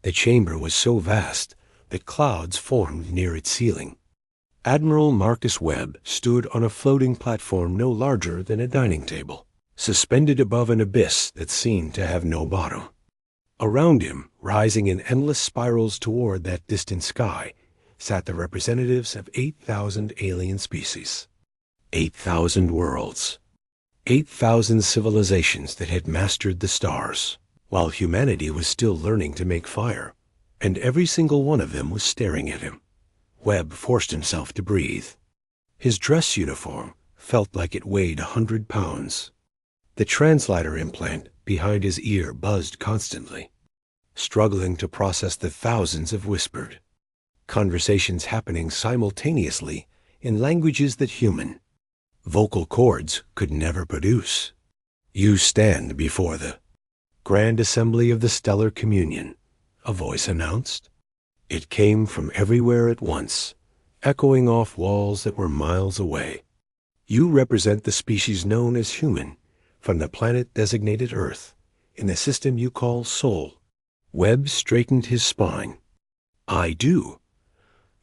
The chamber was so vast that clouds formed near its ceiling. Admiral Marcus Webb stood on a floating platform no larger than a dining table, suspended above an abyss that seemed to have no bottom. Around him, rising in endless spirals toward that distant sky, sat the representatives of 8,000 alien species. 8,000 worlds. 8,000 civilizations that had mastered the stars, while humanity was still learning to make fire, and every single one of them was staring at him. Webb forced himself to breathe. His dress uniform felt like it weighed 100 pounds. The translator implant behind his ear buzzed constantly, struggling to process the thousands of whispered conversations happening simultaneously in languages that human vocal cords could never produce. "You stand before the Grand Assembly of the Stellar Communion," a voice announced. It came from everywhere at once, echoing off walls that were miles away. "You represent the species known as human, from the planet designated Earth, in the system you call Sol." Webb straightened his spine. "I do.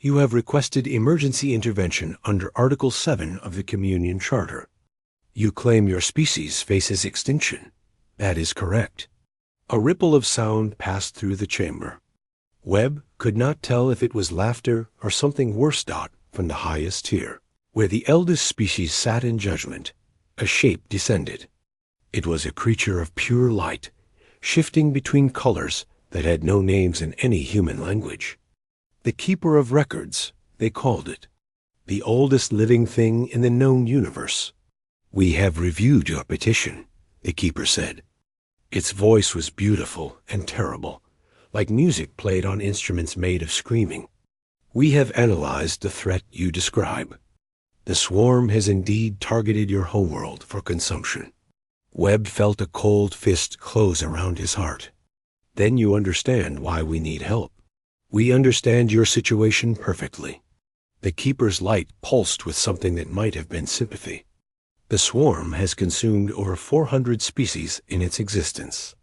You have requested emergency intervention under Article 7 of the Communion Charter. You claim your species faces extinction. That is correct." A ripple of sound passed through the chamber. Webb could not tell if it was laughter or something worse. From the highest tier, where the eldest species sat in judgment, a shape descended. It was a creature of pure light, shifting between colors that had no names in any human language. The Keeper of Records, they called it. The oldest living thing in the known universe. "We have reviewed your petition," the Keeper said. Its voice was beautiful and terrible, like music played on instruments made of screaming. "We have analyzed the threat you describe. The swarm has indeed targeted your homeworld for consumption." Webb felt a cold fist close around his heart. "Then you understand why we need help. We understand your situation perfectly." The Keeper's light pulsed with something that might have been sympathy. "The swarm has consumed over 400 species in its existence.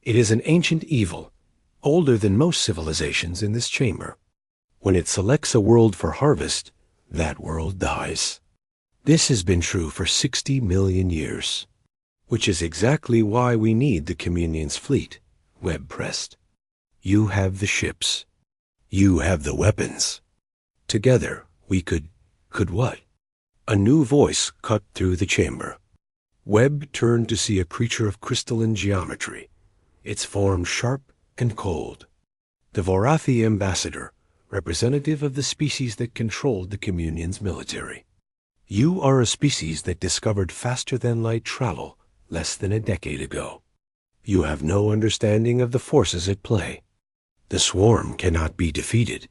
It is an ancient evil, older than most civilizations in this chamber. When it selects a world for harvest, that world dies. This has been true for 60 million years. Which is exactly why we need the Communion's fleet," Webb pressed. "You have the ships. You have the weapons. Together, we could what?" A new voice cut through the chamber. Webb turned to see a creature of crystalline geometry, its form sharp and cold. The Vorathi ambassador, representative of the species that controlled the Communion's military. "You are a species that discovered faster-than-light travel less than a decade ago. You have no understanding of the forces at play. The swarm cannot be defeated.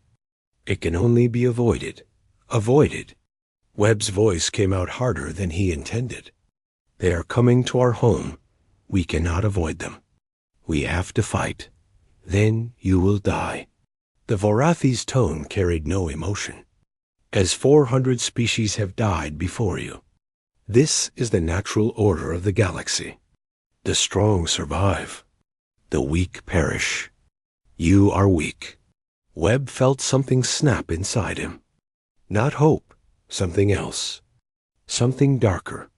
It can only be avoided. Avoided." Webb's voice came out harder than he intended. "They are coming to our home. We cannot avoid them. We have to fight. Then you will die." The Vorathi's tone carried no emotion. "As 400 species have died before you. This is the natural order of the galaxy. The strong survive. The weak perish. You are weak." Webb felt something snap inside him. Not hope, something else. Something darker.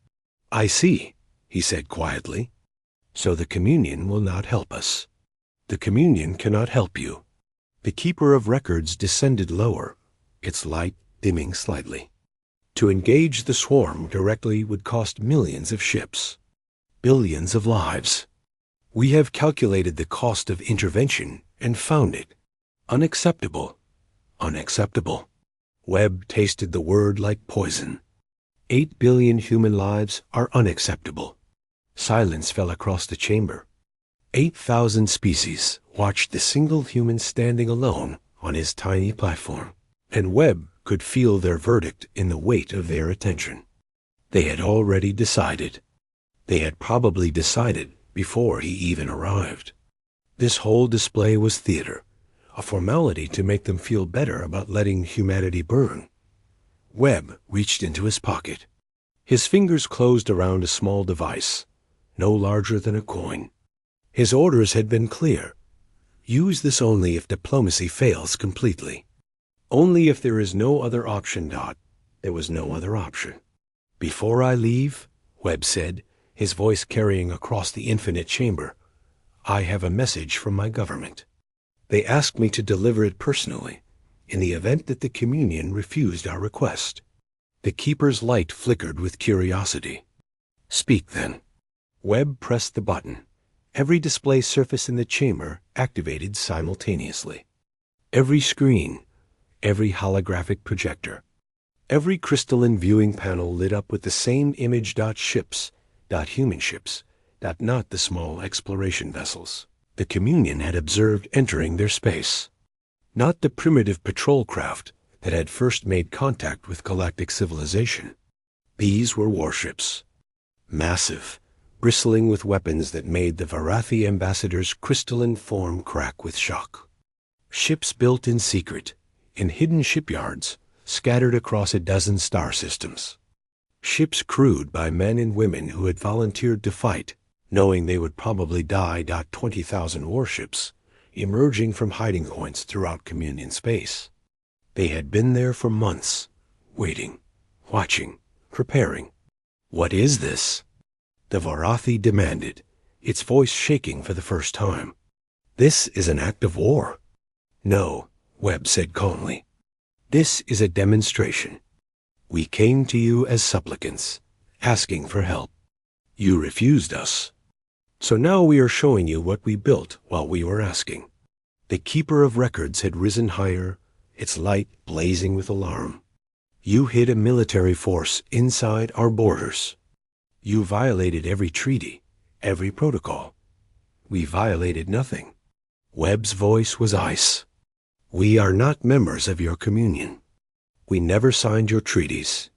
"I see," he said quietly. "So the Communion will not help us. The Communion cannot help you." The Keeper of Records descended lower, its light dimming slightly. "To engage the swarm directly would cost millions of ships, billions of lives. We have calculated the cost of intervention and found it unacceptable. Unacceptable." Webb tasted the word like poison. 8 billion human lives are unacceptable. Silence fell across the chamber. 8,000 species watched the single human standing alone on his tiny platform, and Webb could feel their verdict in the weight of their attention. They had already decided. They had probably decided before he even arrived. This whole display was theater, a formality to make them feel better about letting humanity burn. Webb reached into his pocket. His fingers closed around a small device, no larger than a coin. His orders had been clear. Use this only if diplomacy fails completely. Only if there is no other option. There was no other option. Before I leave, Webb said, his voice carrying across the infinite chamber, I have a message from my government. They asked me to deliver it personally, in the event that the Communion refused our request. The Keeper's light flickered with curiosity. Speak, then. Webb pressed the button. Every display surface in the chamber activated simultaneously. Every screen, every holographic projector, every crystalline viewing panel lit up with the same image. Ships, human ships, not the small exploration vessels the Communion had observed entering their space. Not the primitive patrol craft that had first made contact with galactic civilization. These were warships. Massive, bristling with weapons that made the Varathi ambassador's crystalline form crack with shock. Ships built in secret, in hidden shipyards, scattered across a dozen star systems. Ships crewed by men and women who had volunteered to fight, knowing they would probably die. 20,000 warships, emerging from hiding points throughout Communion space. They had been there for months, waiting, watching, preparing. What is this? The Varathi demanded, its voice shaking for the first time. This is an act of war. No, Webb said calmly. This is a demonstration. We came to you as supplicants, asking for help. You refused us. So now we are showing you what we built while we were asking. The Keeper of Records had risen higher, its light blazing with alarm. You hid a military force inside our borders. You violated every treaty, every protocol. We violated nothing. Webb's voice was ice. We are not members of your Communion. We never signed your treaties.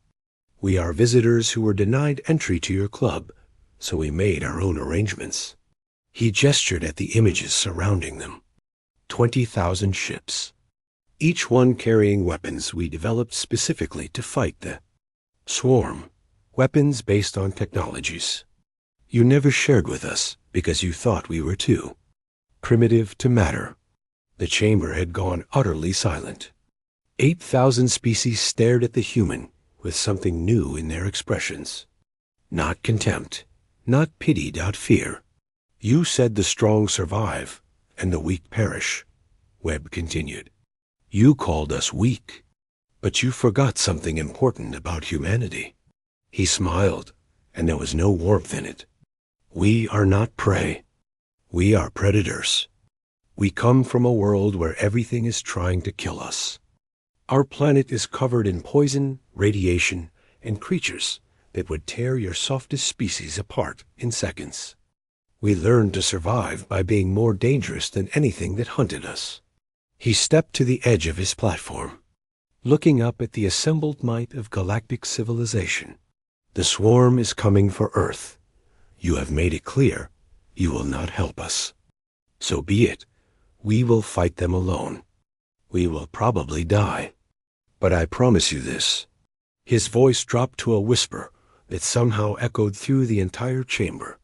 We are visitors who were denied entry to your club, so we made our own arrangements. He gestured at the images surrounding them. 20,000 ships, each one carrying weapons we developed specifically to fight the swarm, weapons based on technologies you never shared with us because you thought we were too primitive to matter. The chamber had gone utterly silent. 8,000 species stared at the human with something new in their expressions. Not contempt, not pity. Fear. You said the strong survive and the weak perish, Webb continued. You called us weak, but you forgot something important about humanity. He smiled, and there was no warmth in it. We are not prey. We are predators. We come from a world where everything is trying to kill us. Our planet is covered in poison, radiation, and creatures that would tear your softest species apart in seconds. We learned to survive by being more dangerous than anything that hunted us. He stepped to the edge of his platform, looking up at the assembled might of galactic civilization. The swarm is coming for Earth. You have made it clear you will not help us. So be it. We will fight them alone. We will probably die. But I promise you this. His voice dropped to a whisper that somehow echoed through the entire chamber.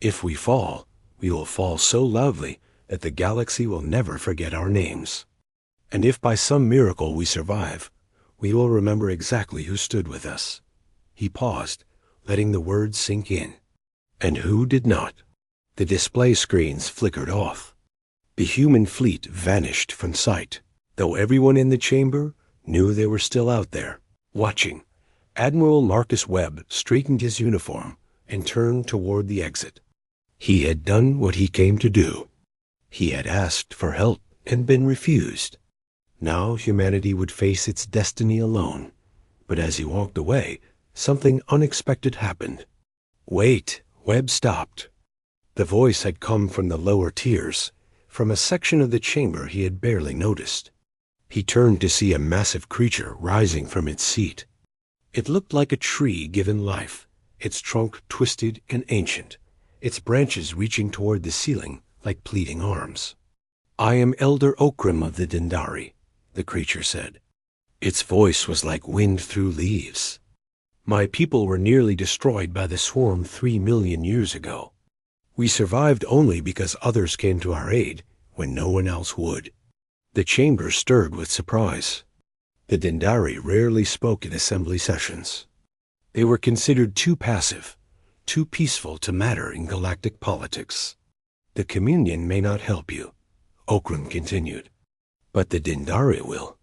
If we fall, we will fall so loudly that the galaxy will never forget our names. And if by some miracle we survive, we will remember exactly who stood with us. He paused, letting the words sink in. And who did not? The display screens flickered off. The human fleet vanished from sight, though everyone in the chamber knew they were still out there, watching. Admiral Marcus Webb straightened his uniform and turned toward the exit. He had done what he came to do. He had asked for help and been refused. Now humanity would face its destiny alone. But as he walked away, something unexpected happened. Wait, Webb stopped. The voice had come from the lower tiers, from a section of the chamber he had barely noticed. He turned to see a massive creature rising from its seat. It looked like a tree given life, its trunk twisted and ancient, its branches reaching toward the ceiling like pleading arms. I am Elder Okrim of the Dendari, the creature said. Its voice was like wind through leaves. My people were nearly destroyed by the swarm 3 million years ago. We survived only because others came to our aid when no one else would. The chamber stirred with surprise. The Dendari rarely spoke in assembly sessions. They were considered too passive, too peaceful to matter in galactic politics. The Communion may not help you, Okrum continued, but the Dendari will.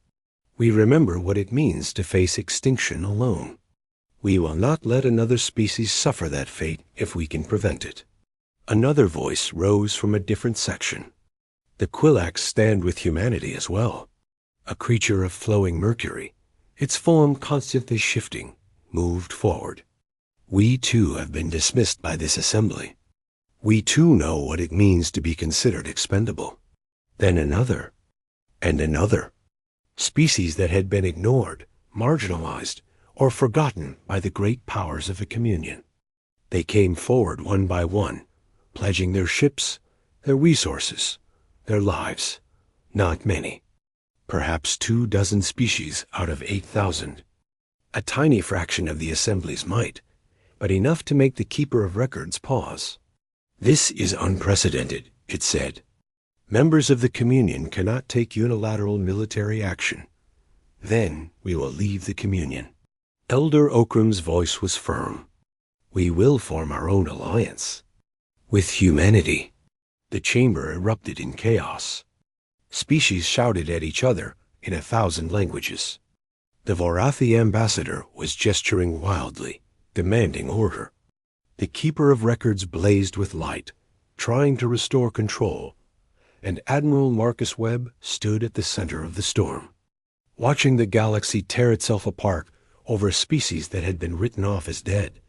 We remember what it means to face extinction alone. We will not let another species suffer that fate if we can prevent it. Another voice rose from a different section. The Quilax stand with humanity as well. A creature of flowing mercury, its form constantly shifting, moved forward. We too have been dismissed by this assembly. We too know what it means to be considered expendable. Then another, and another. Species that had been ignored, marginalized, or forgotten by the great powers of the Communion. They came forward one by one, pledging their ships, their resources, their lives. Not many. Perhaps 24 species out of 8,000. A tiny fraction of the Assembly's might, but enough to make the Keeper of Records pause. This is unprecedented, it said. Members of the Communion cannot take unilateral military action. Then we will leave the Communion. Elder Okrum's voice was firm. We will form our own alliance. With humanity. The chamber erupted in chaos. Species shouted at each other in 1,000 languages. The Vorathi ambassador was gesturing wildly, demanding order. The Keeper of Records blazed with light, trying to restore control, and Admiral Marcus Webb stood at the center of the storm, watching the galaxy tear itself apart over a species that had been written off as dead.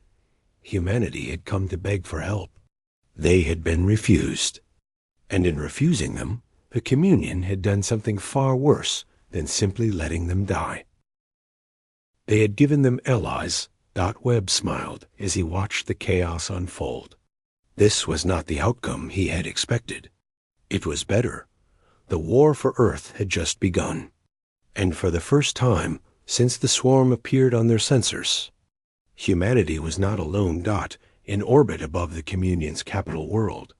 Humanity had come to beg for help. They had been refused. And in refusing them, the Communion had done something far worse than simply letting them die. They had given them allies. Webb smiled as he watched the chaos unfold. This was not the outcome he had expected. It was better. The war for Earth had just begun. And for the first time since the swarm appeared on their sensors, humanity was not a lone dot in orbit above the Communion's capital world,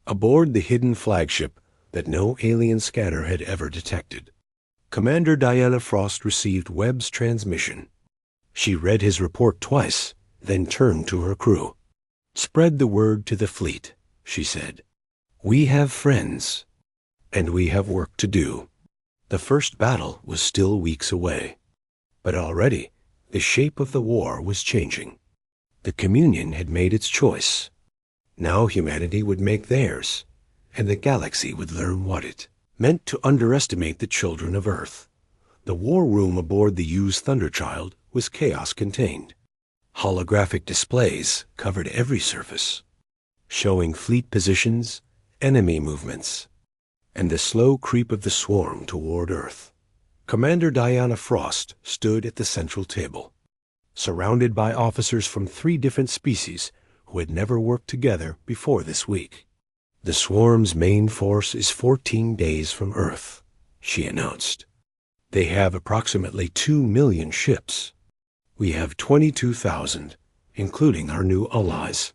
aboard the hidden flagship that no alien scanner had ever detected. Commander Diana Frost received Webb's transmission. She read his report twice, then turned to her crew. "Spread the word to the fleet," she said. "We have friends, and we have work to do." The first battle was still weeks away, but already the shape of the war was changing. The Communion had made its choice. Now humanity would make theirs, and the galaxy would learn what it meant to underestimate the children of Earth. The war room aboard the used Thunderchild was chaos contained. Holographic displays covered every surface, showing fleet positions, enemy movements, and the slow creep of the swarm toward Earth. Commander Diana Frost stood at the central table, surrounded by officers from 3 different species who had never worked together before this week. "The swarm's main force is 14 days from Earth," she announced. "They have approximately 2 million ships. We have 22,000, including our new allies."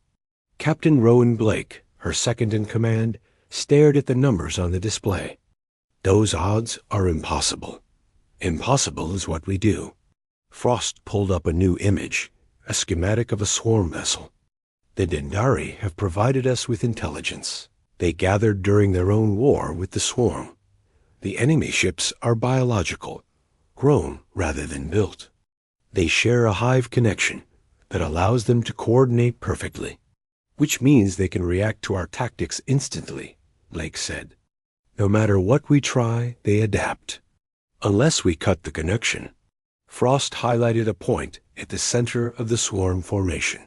Captain Rowan Blake, her second in command, stared at the numbers on the display. "Those odds are impossible. Impossible is what we do." Frost pulled up a new image, a schematic of a swarm vessel. "The Dendari have provided us with intelligence. They gathered during their own war with the swarm. The enemy ships are biological, grown rather than built. They share a hive connection that allows them to coordinate perfectly, which means they can react to our tactics instantly," Blake said. "No matter what we try, they adapt. Unless we cut the connection." Frost highlighted a point at the center of the swarm formation.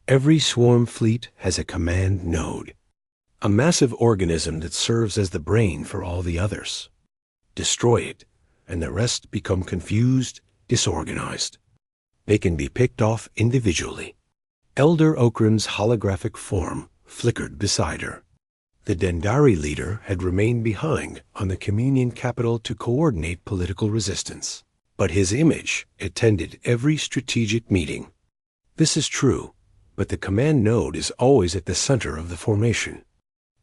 "Every swarm fleet has a command node, a massive organism that serves as the brain for all the others. Destroy it, and the rest become confused, disorganized. They can be picked off individually." Elder Okrum's holographic form flickered beside her. The Dendari leader had remained behind on the Communion capital to coordinate political resistance, but his image attended every strategic meeting. This is true, but the command node is always at the center of the formation.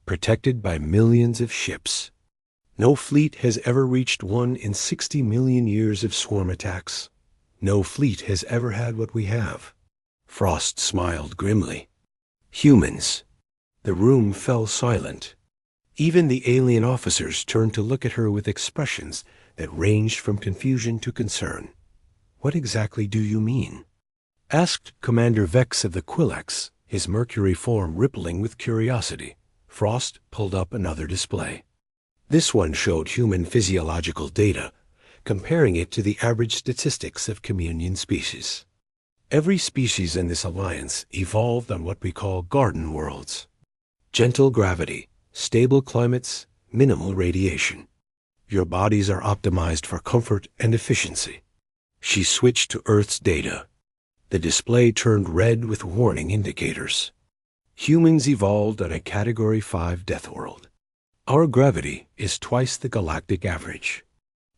protected by millions of ships. No fleet has ever reached one in 60 million years of swarm attacks. No fleet has ever had what we have. Frost smiled grimly. Humans. The room fell silent. Even the alien officers turned to look at her with expressions that ranged from confusion to concern. What exactly do you mean? Asked Commander Vex of the Quilex, his mercury form rippling with curiosity. Frost pulled up another display. This one showed human physiological data, comparing it to the average statistics of communion species. Every species in this alliance evolved on what we call garden worlds. Gentle gravity, stable climates, minimal radiation. Your bodies are optimized for comfort and efficiency. She switched to Earth's data. The display turned red with warning indicators. Humans evolved on a Category 5 death world. Our gravity is twice the galactic average.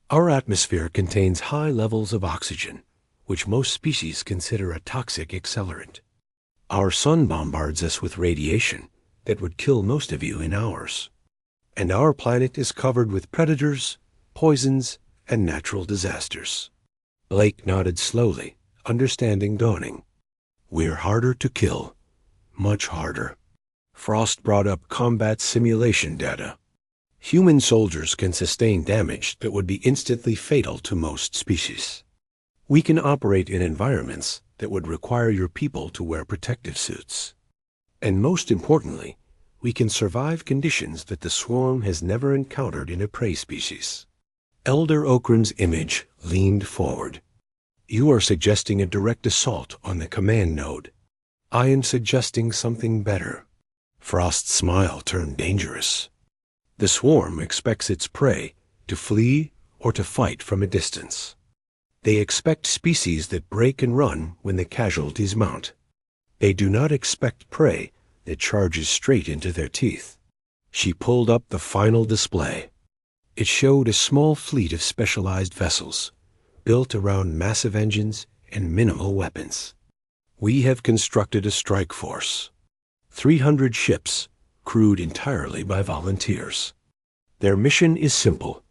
Our atmosphere contains high levels of oxygen, which most species consider a toxic accelerant. Our sun bombards us with radiation that would kill most of you in hours. And our planet is covered with predators, poisons, and natural disasters. Blake nodded slowly, understanding dawning. We're harder to kill. Much harder. Frost brought up combat simulation data. Human soldiers can sustain damage that would be instantly fatal to most species. We can operate in environments that would require your people to wear protective suits. And most importantly, we can survive conditions that the swarm has never encountered in a prey species. Elder Okram's image leaned forward. You are suggesting a direct assault on the command node. I am suggesting something better. Frost's smile turned dangerous. The swarm expects its prey to flee or to fight from a distance. They expect species that break and run when the casualties mount. They do not expect prey that charges straight into their teeth. She pulled up the final display. It showed a small fleet of specialized vessels, built around massive engines and minimal weapons. We have constructed a strike force. 300 ships, crewed entirely by volunteers. Their mission is simple.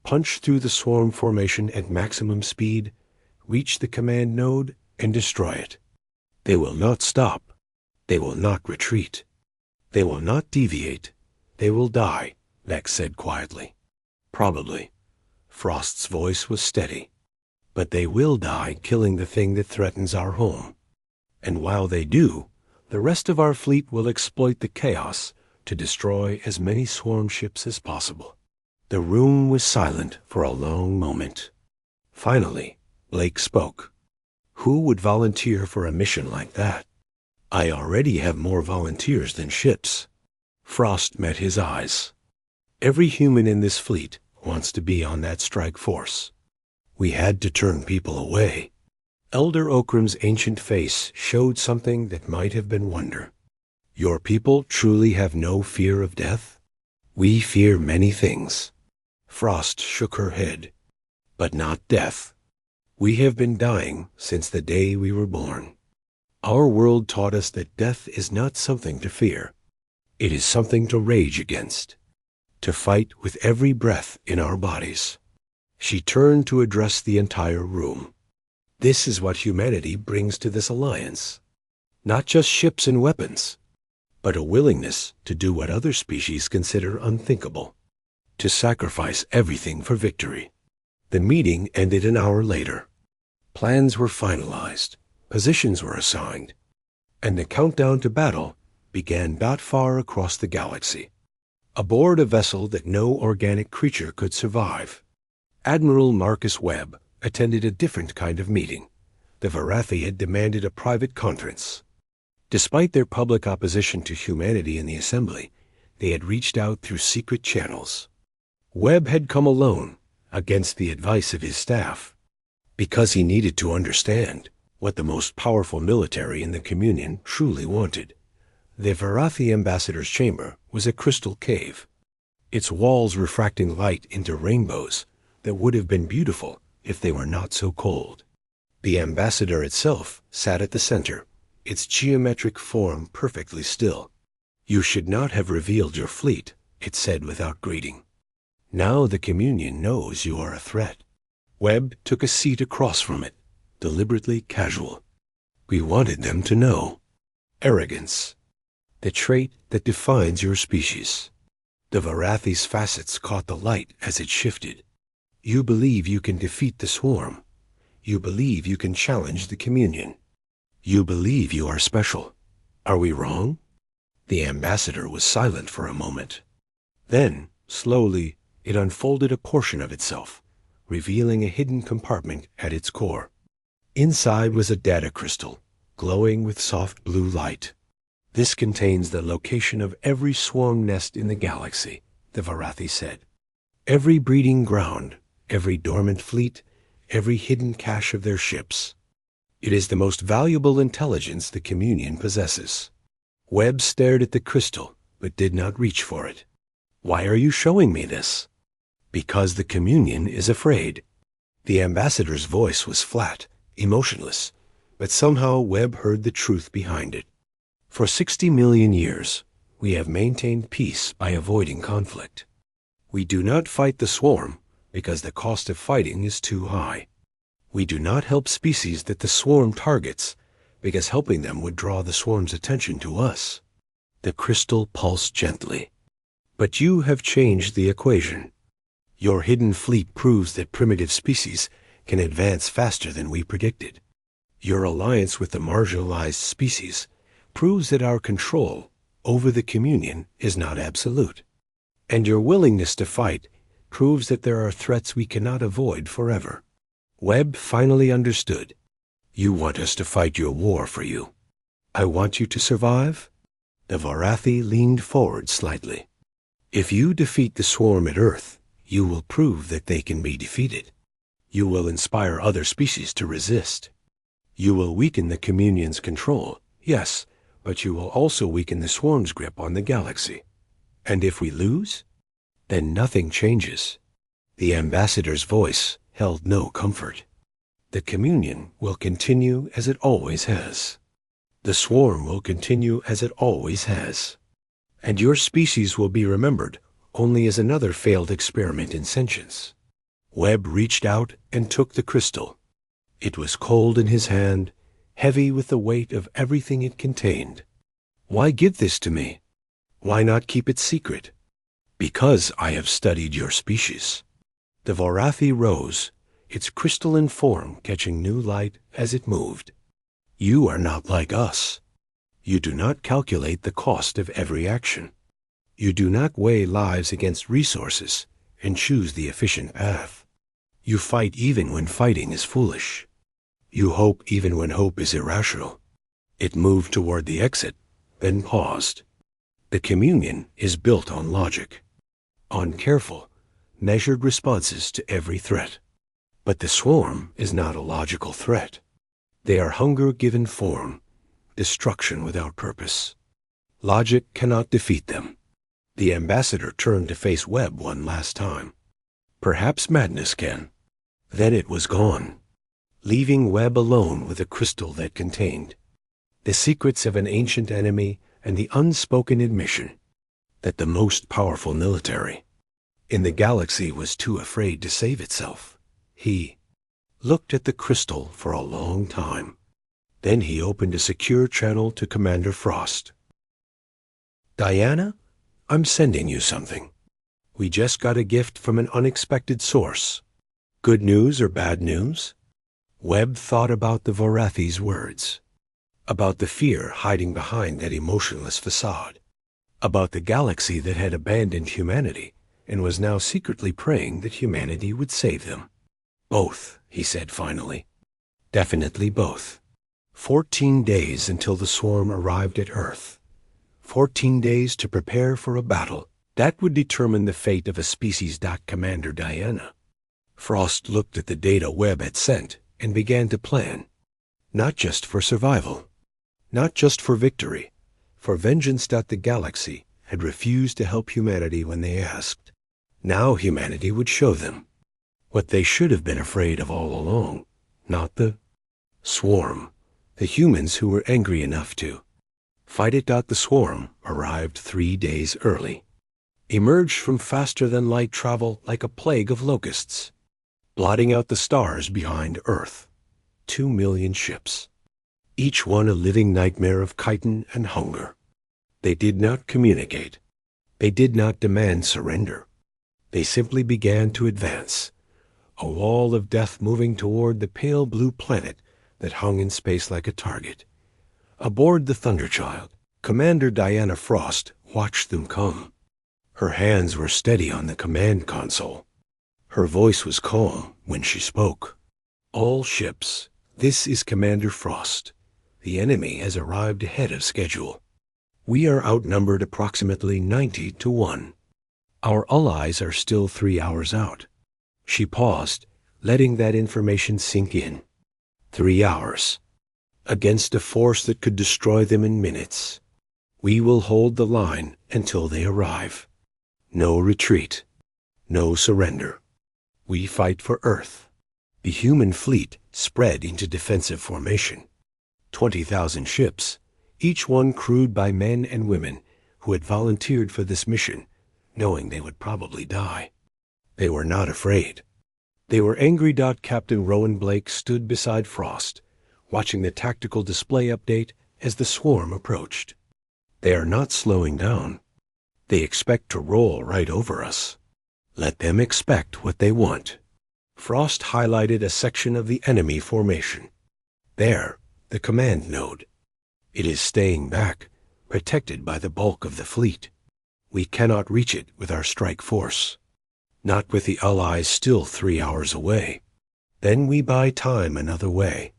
Punch through the swarm formation at maximum speed, reach the command node, and destroy it. They will not stop. They will not retreat. They will not deviate. They will die, Vex said quietly. Probably. Frost's voice was steady. But they will die killing the thing that threatens our home. And while they do, the rest of our fleet will exploit the chaos to destroy as many swarm ships as possible. The room was silent for a long moment. Finally, Blake spoke. Who would volunteer for a mission like that? I already have more volunteers than ships. Frost met his eyes. Every human in this fleet wants to be on that strike force. We had to turn people away. Elder Okram's ancient face showed something that might have been wonder. Your people truly have no fear of death? We fear many things. Frost shook her head. But not death. We have been dying since the day we were born. Our world taught us that death is not something to fear. It is something to rage against, to fight with every breath in our bodies. She turned to address the entire room. This is what humanity brings to this alliance. Not just ships and weapons, but a willingness to do what other species consider unthinkable, to sacrifice everything for victory. The meeting ended an hour later. Plans were finalized, positions were assigned, and the countdown to battle began not far across the galaxy. Aboard a vessel that no organic creature could survive, Admiral Marcus Webb attended a different kind of meeting. The Varathi had demanded a private conference. Despite their public opposition to humanity in the assembly, they had reached out through secret channels. Webb had come alone, against the advice of his staff, because he needed to understand what the most powerful military in the Communion truly wanted. The Varathi ambassador's chamber was a crystal cave, its walls refracting light into rainbows that would have been beautiful if they were not so cold. The ambassador itself sat at the center, its geometric form perfectly still. You should not have revealed your fleet, it said without greeting. Now the communion knows you are a threat. Webb took a seat across from it, deliberately casual. We wanted them to know. Arrogance. The trait that defines your species. The Varathi's facets caught the light as it shifted. You believe you can defeat the swarm. You believe you can challenge the communion. You believe you are special. Are we wrong? The ambassador was silent for a moment. Then, slowly, it unfolded a portion of itself, revealing a hidden compartment at its core. Inside was a data crystal, glowing with soft blue light. This contains the location of every swarm nest in the galaxy, the Varathi said. Every breeding ground, every dormant fleet, every hidden cache of their ships. It is the most valuable intelligence the communion possesses. Webb stared at the crystal, but did not reach for it. Why are you showing me this? Because the communion is afraid. The ambassador's voice was flat, emotionless, but somehow Webb heard the truth behind it. For 60 million years, we have maintained peace by avoiding conflict. We do not fight the swarm because the cost of fighting is too high. We do not help species that the swarm targets because helping them would draw the swarm's attention to us. The crystal pulsed gently. But you have changed the equation. Your hidden fleet proves that primitive species can advance faster than we predicted. Your alliance with the marginalized species proves that our control over the communion is not absolute. And your willingness to fight proves that there are threats we cannot avoid forever. Webb finally understood. You want us to fight your war for you. I want you to survive? The Varathi leaned forward slightly. If you defeat the swarm at Earth, you will prove that they can be defeated. You will inspire other species to resist. You will weaken the communion's control, yes, but you will also weaken the swarm's grip on the galaxy. And if we lose, then nothing changes. The ambassador's voice held no comfort. The communion will continue as it always has. The swarm will continue as it always has. And your species will be remembered only as another failed experiment in sentience. Webb reached out and took the crystal. It was cold in his hand, heavy with the weight of everything it contained. Why give this to me? Why not keep it secret? Because I have studied your species. The Varathi rose, its crystalline form catching new light as it moved. You are not like us. You do not calculate the cost of every action. You do not weigh lives against resources and choose the efficient path. You fight even when fighting is foolish. You hope even when hope is irrational. It moved toward the exit, then paused. The communion is built on logic, on careful, measured responses to every threat. But the swarm is not a logical threat. They are hunger given form, destruction without purpose. Logic cannot defeat them. The ambassador turned to face Webb one last time. Perhaps madness can. Then it was gone, leaving Webb alone with a crystal that contained the secrets of an ancient enemy and the unspoken admission that the most powerful military in the galaxy was too afraid to save itself. He looked at the crystal for a long time. Then he opened a secure channel to Commander Frost. Diana, I'm sending you something. We just got a gift from an unexpected source. Good news or bad news? Webb thought about the Varathi's words, about the fear hiding behind that emotionless facade, about the galaxy that had abandoned humanity and was now secretly praying that humanity would save them. Both, he said finally. Definitely both. 14 days until the swarm arrived at Earth. 14 days to prepare for a battle that would determine the fate of a species. Commander Diana. Frost looked at the data Webb had sent and began to plan, not just for survival, not just for victory, for vengeance. The galaxy had refused to help humanity when they asked. Now humanity would show them what they should have been afraid of all along, not the swarm, the humans who were angry enough to Fight It. The swarm arrived 3 days early, emerged from faster-than-light travel like a plague of locusts, blotting out the stars behind Earth. 2 million ships, each one a living nightmare of chitin and hunger. They did not communicate. They did not demand surrender. They simply began to advance, a wall of death moving toward the pale blue planet that hung in space like a target. Aboard the Thunderchild, Commander Diana Frost watched them come. Her hands were steady on the command console. Her voice was calm when she spoke. All ships, this is Commander Frost. The enemy has arrived ahead of schedule. We are outnumbered approximately 90-1. Our allies are still 3 hours out. She paused, letting that information sink in. 3 hours. Against a force that could destroy them in minutes. We will hold the line until they arrive. No retreat. No surrender. We fight for Earth. The human fleet spread into defensive formation. 20,000 ships, each one crewed by men and women who had volunteered for this mission, knowing they would probably die. They were not afraid. They were angry. Captain Rowan Blake stood beside Frost, watching the tactical display update as the swarm approached. They are not slowing down. They expect to roll right over us. Let them expect what they want. Frost highlighted a section of the enemy formation. There, the command node. It is staying back, protected by the bulk of the fleet. We cannot reach it with our strike force. Not with the Allies still 3 hours away. Then we buy time another way.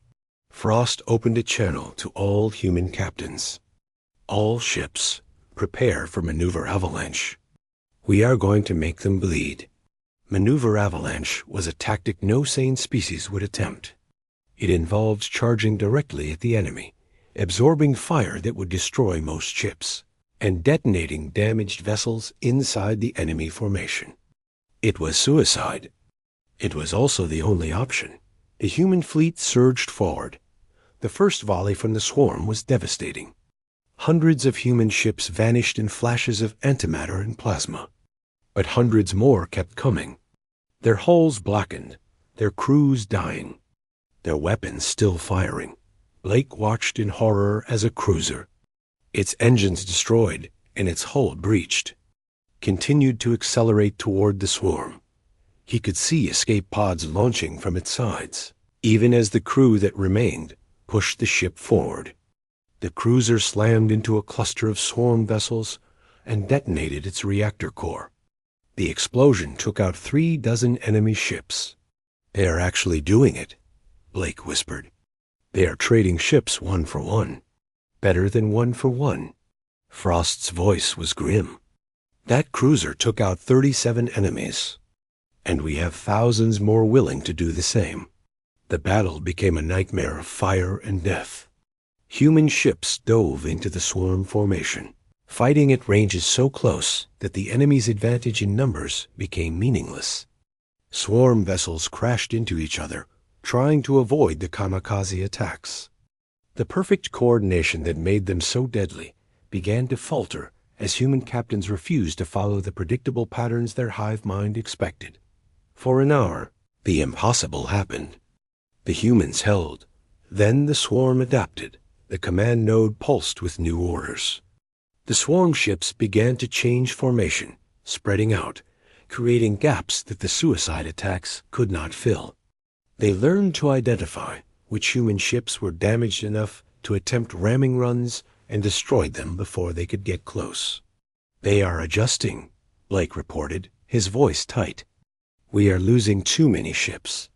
Frost opened a channel to all human captains. All ships, prepare for maneuver avalanche. We are going to make them bleed. Maneuver avalanche was a tactic no sane species would attempt. It involved charging directly at the enemy, absorbing fire that would destroy most ships, and detonating damaged vessels inside the enemy formation. It was suicide. It was also the only option. The human fleet surged forward. The first volley from the swarm was devastating. Hundreds of human ships vanished in flashes of antimatter and plasma. But hundreds more kept coming. Their hulls blackened, their crews dying, their weapons still firing. Blake watched in horror as a cruiser, its engines destroyed and its hull breached, continued to accelerate toward the swarm. He could see escape pods launching from its sides, even as the crew that remained pushed the ship forward. The cruiser slammed into a cluster of swarm vessels and detonated its reactor core. The explosion took out 36 enemy ships. They are actually doing it, Blake whispered. They are trading ships 1 for 1. Better than 1 for 1. Frost's voice was grim. That cruiser took out 37 enemies, and we have thousands more willing to do the same. The battle became a nightmare of fire and death. Human ships dove into the swarm formation, fighting at ranges so close that the enemy's advantage in numbers became meaningless. Swarm vessels crashed into each other, trying to avoid the kamikaze attacks. The perfect coordination that made them so deadly began to falter as human captains refused to follow the predictable patterns their hive mind expected. For an hour, the impossible happened. The humans held. Then the swarm adapted. The command node pulsed with new orders. The swarm ships began to change formation, spreading out, creating gaps that the suicide attacks could not fill. They learned to identify which human ships were damaged enough to attempt ramming runs and destroyed them before they could get close. They are adjusting, Blake reported, his voice tight. We are losing too many ships.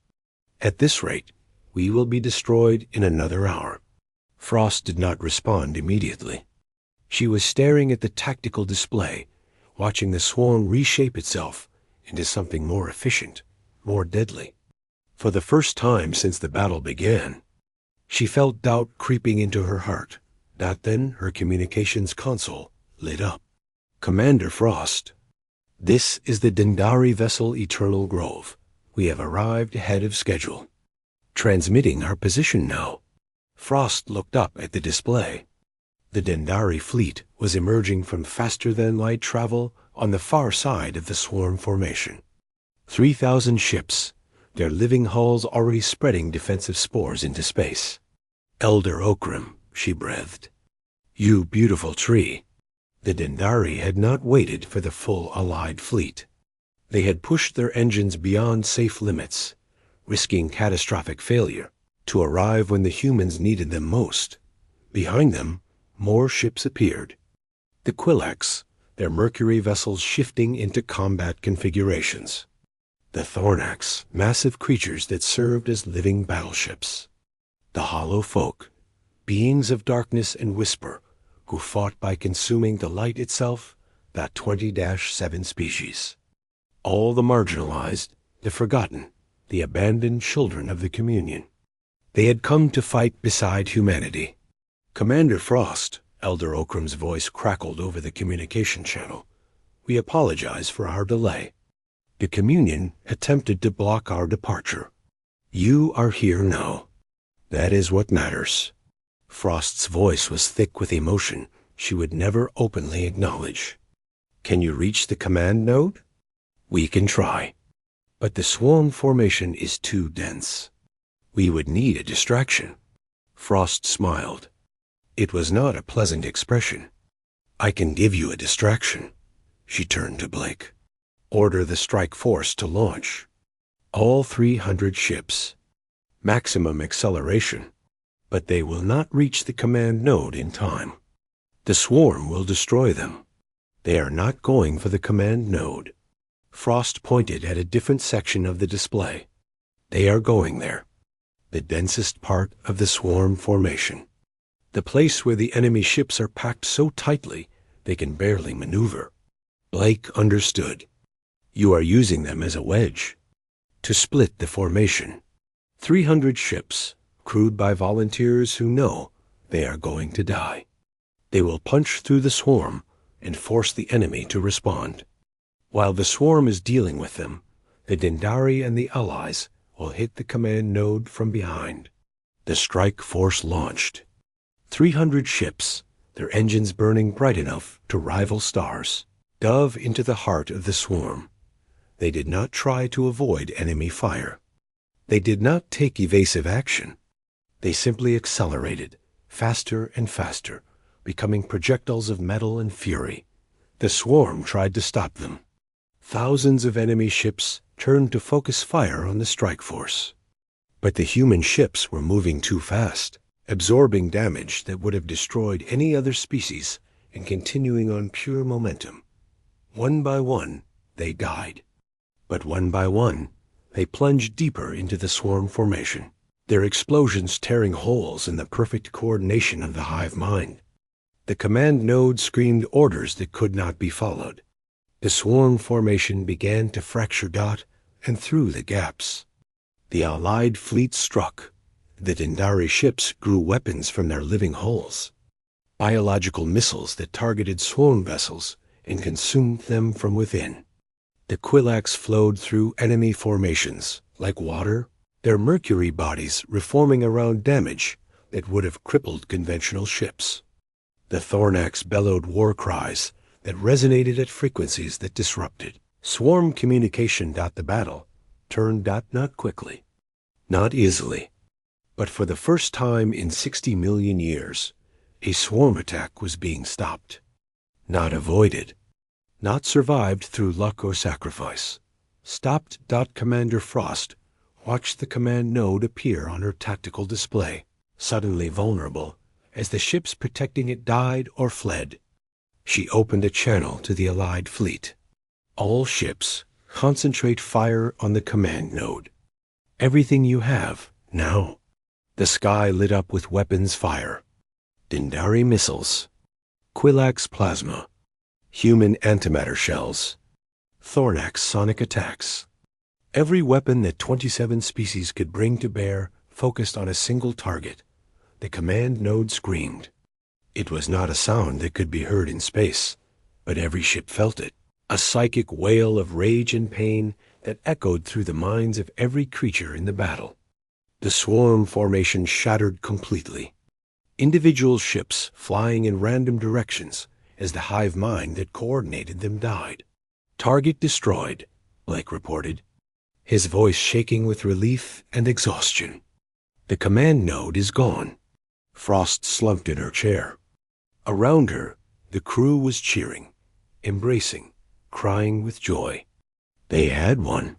At this rate, we will be destroyed in another hour. Frost did not respond immediately. She was staring at the tactical display, watching the swarm reshape itself into something more efficient, more deadly. For the first time since the battle began, she felt doubt creeping into her heart. Then her communications console lit up. Commander Frost, this is the Dendari vessel Eternal Grove. We have arrived ahead of schedule. Transmitting our position now. Frost looked up at the display. The Dendari fleet was emerging from faster-than-light travel on the far side of the swarm formation. 3,000 ships, their living hulls already spreading defensive spores into space. "Elder Okrim," she breathed. "You beautiful tree." The Dendari had not waited for the full Allied fleet. They had pushed their engines beyond safe limits, risking catastrophic failure, to arrive when the humans needed them most. Behind them, more ships appeared. The Quilax, their Mercury vessels shifting into combat configurations. The Thornax, massive creatures that served as living battleships. The Hollow Folk, beings of darkness and whisper, who fought by consuming the light itself, that 20-7 species. All the marginalized, the forgotten, the abandoned children of the Communion. They had come to fight beside humanity. "Commander Frost," Elder Okrim's voice crackled over the communication channel. "We apologize for our delay. The Communion attempted to block our departure. You are here now. That is what matters." Frost's voice was thick with emotion she would never openly acknowledge. "Can you reach the command node?" "We can try. But the swarm formation is too dense. We would need a distraction." Frost smiled. It was not a pleasant expression. "I can give you a distraction." She turned to Blake. "Order the strike force to launch. All 300 ships. Maximum acceleration. But they will not reach the command node in time. The swarm will destroy them. They are not going for the command node." Frost pointed at a different section of the display. "They are going there. The densest part of the swarm formation. The place where the enemy ships are packed so tightly they can barely maneuver." Blake understood. "You are using them as a wedge. To split the formation. 300 ships, crewed by volunteers who know they are going to die. They will punch through the swarm and force the enemy to respond. While the swarm is dealing with them, the Dendari and the Allies will hit the command node from behind." The strike force launched. 300 ships, their engines burning bright enough to rival stars, dove into the heart of the swarm. They did not try to avoid enemy fire. They did not take evasive action. They simply accelerated, faster and faster, becoming projectiles of metal and fury. The swarm tried to stop them. Thousands of enemy ships turned to focus fire on the strike force. But the human ships were moving too fast, absorbing damage that would have destroyed any other species and continuing on pure momentum. One by one, they died. But one by one, they plunged deeper into the swarm formation, their explosions tearing holes in the perfect coordination of the hive mind. The command node screamed orders that could not be followed. The swarm formation began to fracture dot and through the gaps. The Allied fleet struck. The Dendari ships grew weapons from their living hulls, biological missiles that targeted swarm vessels and consumed them from within. The Quilax flowed through enemy formations like water, their mercury bodies reforming around damage that would have crippled conventional ships. The Thornax bellowed war cries that resonated at frequencies that disrupted. Swarm communication. The battle turned not quickly, not easily, but for the first time in 60 million years, a swarm attack was being stopped. Not avoided, not survived through luck or sacrifice. Stopped. Commander Frost watched the command node appear on her tactical display, suddenly vulnerable, as the ships protecting it died or fled. She opened a channel to the Allied fleet. "All ships, concentrate fire on the command node. Everything you have, now." The sky lit up with weapons fire. Dendari missiles, Quilax plasma, human antimatter shells, Thornax sonic attacks. Every weapon that 27 species could bring to bear focused on a single target. The command node screamed. It was not a sound that could be heard in space, but every ship felt it, a psychic wail of rage and pain that echoed through the minds of every creature in the battle. The swarm formation shattered completely. Individual ships flying in random directions as the hive mind that coordinated them died. "Target destroyed," Blake reported, his voice shaking with relief and exhaustion. "The command node is gone." Frost slumped in her chair. Around her, the crew was cheering, embracing, crying with joy. They had won.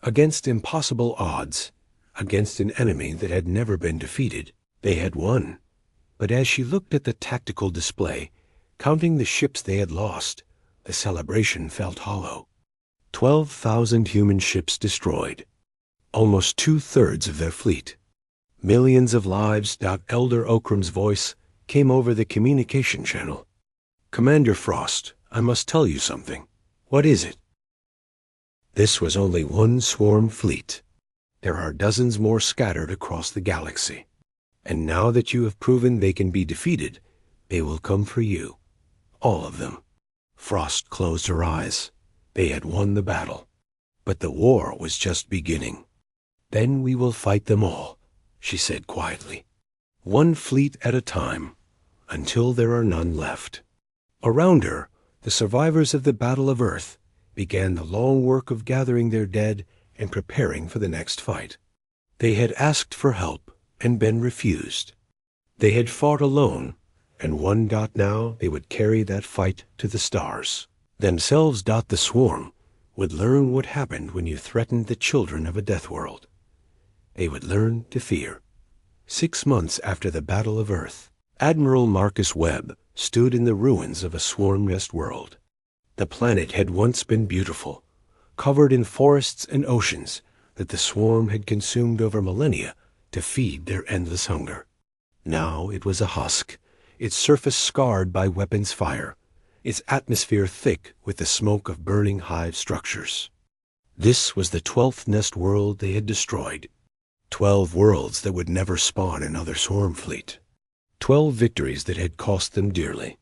Against impossible odds, against an enemy that had never been defeated, they had won. But as she looked at the tactical display, counting the ships they had lost, the celebration felt hollow. 12,000 human ships destroyed, almost 2/3 of their fleet. Millions of lives. Elder Okram's voice came over the communication channel. "Commander Frost, I must tell you something." "What is it?" "This was only one swarm fleet. There are dozens more scattered across the galaxy. And now that you have proven they can be defeated, they will come for you. All of them." Frost closed her eyes. They had won the battle. But the war was just beginning. "Then we will fight them all," she said quietly. "One fleet at a time, until there are none left." Around her, the survivors of the Battle of Earth began the long work of gathering their dead and preparing for the next fight. They had asked for help and been refused. They had fought alone and won. Now they would carry that fight to the stars. Themselves. The swarm would learn what happened when you threatened the children of a death world. They would learn to fear. 6 months after the Battle of Earth, Admiral Marcus Webb stood in the ruins of a swarm-nest world. The planet had once been beautiful, covered in forests and oceans that the swarm had consumed over millennia to feed their endless hunger. Now it was a husk, its surface scarred by weapons fire, its atmosphere thick with the smoke of burning hive structures. This was the 12th nest world they had destroyed. 12 worlds that would never spawn another swarm fleet. 12 victories that had cost them dearly.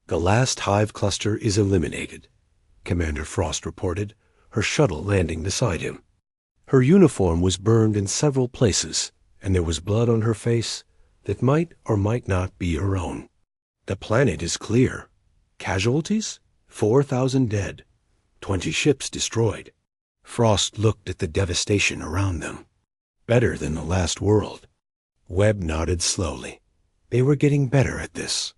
"The last hive cluster is eliminated," Commander Frost reported, her shuttle landing beside him. Her uniform was burned in several places, and there was blood on her face that might or might not be her own. "The planet is clear. Casualties? 4,000 dead. 20 ships destroyed." Frost looked at the devastation around them. "Better than the last world." Webb nodded slowly. They were getting better at this.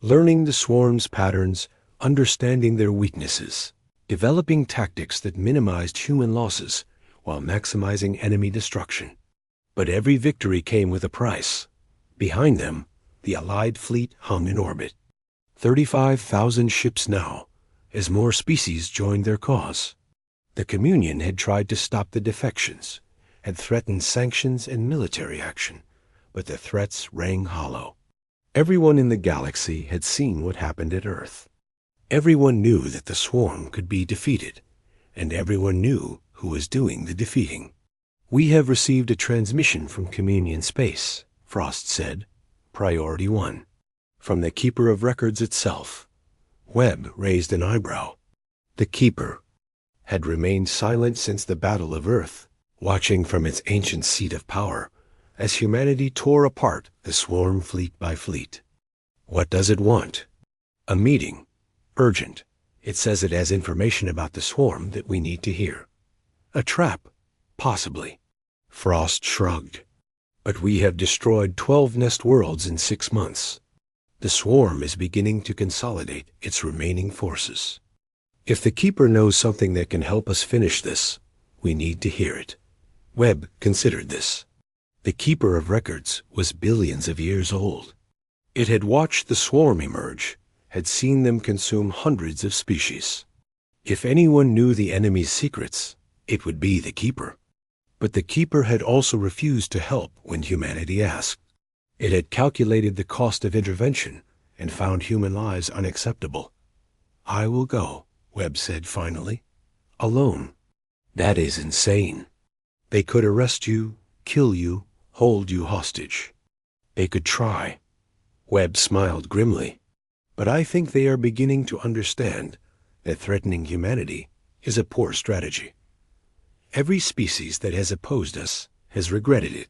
Learning the swarm's patterns, understanding their weaknesses, developing tactics that minimized human losses while maximizing enemy destruction. But every victory came with a price. Behind them, the Allied fleet hung in orbit. 35,000 ships now, as more species joined their cause. The Communion had tried to stop the defections, had threatened sanctions and military action, but the threats rang hollow. Everyone in the galaxy had seen what happened at Earth. Everyone knew that the swarm could be defeated, and everyone knew who was doing the defeating. "We have received a transmission from Communion Space," Frost said. "Priority 1. From the Keeper of Records itself." Webb raised an eyebrow. The Keeper had remained silent since the Battle of Earth, watching from its ancient seat of power as humanity tore apart the swarm fleet by fleet. "What does it want?" "A meeting. Urgent. It says it has information about the swarm that we need to hear." "A trap?" "Possibly." Frost shrugged. "But we have destroyed 12 nest worlds in 6 months. The swarm is beginning to consolidate its remaining forces. If the Keeper knows something that can help us finish this, we need to hear it." Webb considered this. The Keeper of Records was billions of years old. It had watched the swarm emerge, had seen them consume hundreds of species. If anyone knew the enemy's secrets, it would be the Keeper. But the Keeper had also refused to help when humanity asked. It had calculated the cost of intervention and found human lives unacceptable. "I will go," Webb said finally. "Alone." "That is insane. They could arrest you, kill you, hold you hostage. They could try." Webb smiled grimly. "But I think they are beginning to understand that threatening humanity is a poor strategy. Every species that has opposed us has regretted it."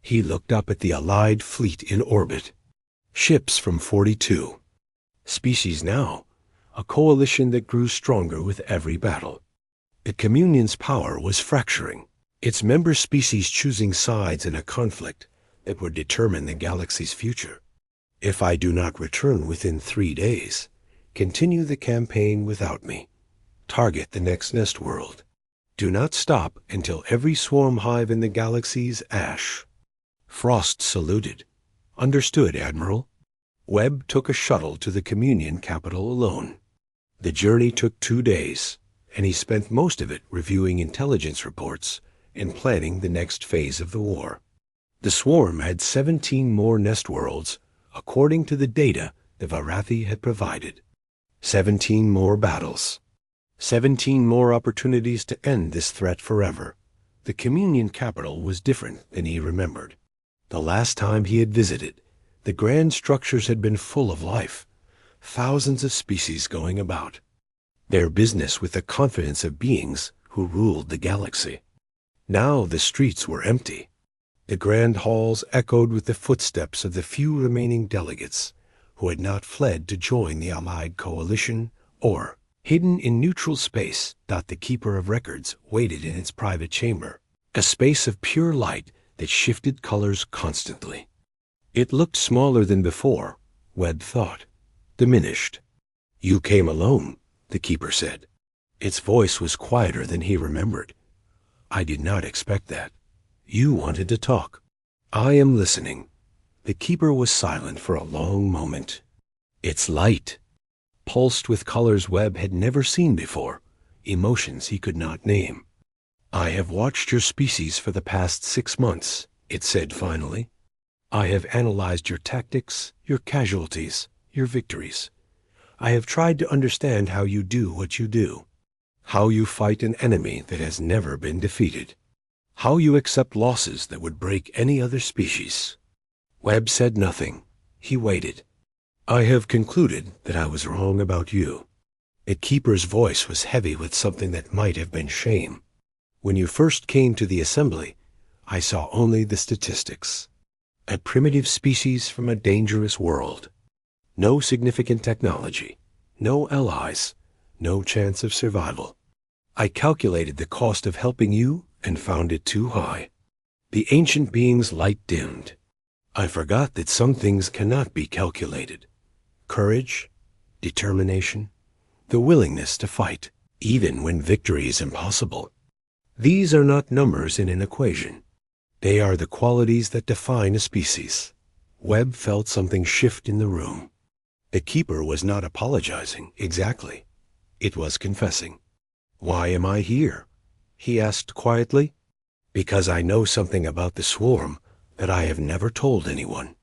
He looked up at the Allied fleet in orbit. Ships from 42. Species now, a coalition that grew stronger with every battle. The Communion's power was fracturing, its member species choosing sides in a conflict that would determine the galaxy's future. If I do not return within 3 days, continue the campaign without me. Target the next nest world. Do not stop until every swarm hive in the galaxy's ash. Frost saluted. Understood, Admiral. Webb took a shuttle to the Communion capital alone. The journey took 2 days, and he spent most of it reviewing intelligence reports and planning the next phase of the war. The swarm had 17 more nest worlds, according to the data the Varathi had provided. 17 more battles. 17 more opportunities to end this threat forever. The Communion capital was different than he remembered. The last time he had visited, the grand structures had been full of life, thousands of species going about, their business with the confidence of beings who ruled the galaxy. Now the streets were empty. The grand halls echoed with the footsteps of the few remaining delegates who had not fled to join the Allied coalition, or, hidden in neutral space, the Keeper of Records waited in its private chamber, a space of pure light that shifted colors constantly. It looked smaller than before, Webb thought, diminished. You came alone, the Keeper said. Its voice was quieter than he remembered. I did not expect that. You wanted to talk. I am listening. The Keeper was silent for a long moment. Its light pulsed with colors Webb had never seen before, emotions he could not name. I have watched your species for the past 6 months, it said finally. I have analyzed your tactics, your casualties, your victories. I have tried to understand how you do what you do, how you fight an enemy that has never been defeated, how you accept losses that would break any other species. Webb said nothing. He waited. I have concluded that I was wrong about you. The Keeper's voice was heavy with something that might have been shame. When you first came to the assembly, I saw only the statistics. A primitive species from a dangerous world. No significant technology, no allies, no chance of survival. I calculated the cost of helping you and found it too high. The ancient being's light dimmed. I forgot that some things cannot be calculated. Courage, determination, the willingness to fight, even when victory is impossible. These are not numbers in an equation. They are the qualities that define a species. Webb felt something shift in the room. The Keeper was not apologizing, exactly. It was confessing. Why am I here? He asked quietly. Because I know something about the swarm that I have never told anyone.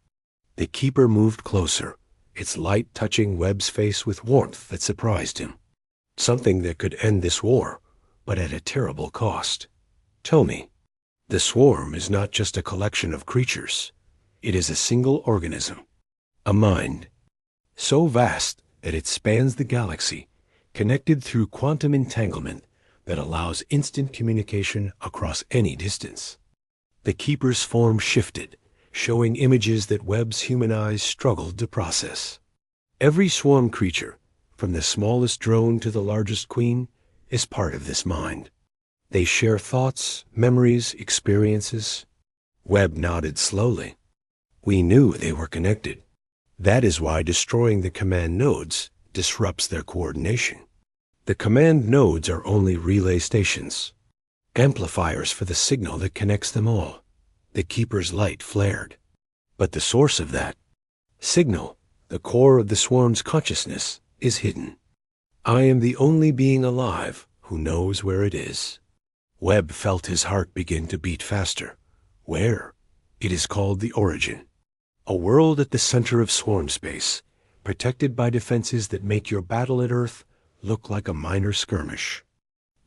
The Keeper moved closer, its light touching Webb's face with warmth that surprised him. Something that could end this war, but at a terrible cost. Tell me. The swarm is not just a collection of creatures. It is a single organism, a mind, so vast that it spans the galaxy, connected through quantum entanglement that allows instant communication across any distance. The Keeper's form shifted, showing images that Webb's human eyes struggled to process. Every swarm creature, from the smallest drone to the largest queen, is part of this mind. They share thoughts, memories, experiences. Webb nodded slowly. We knew they were connected. That is why destroying the command nodes disrupts their coordination. The command nodes are only relay stations, amplifiers for the signal that connects them all. The Keeper's light flared. But the source of that signal, the core of the swarm's consciousness, is hidden. I am the only being alive who knows where it is. Webb felt his heart begin to beat faster. Where? It is called the Origin. A world at the center of swarm space, protected by defenses that make your battle at Earth look like a minor skirmish.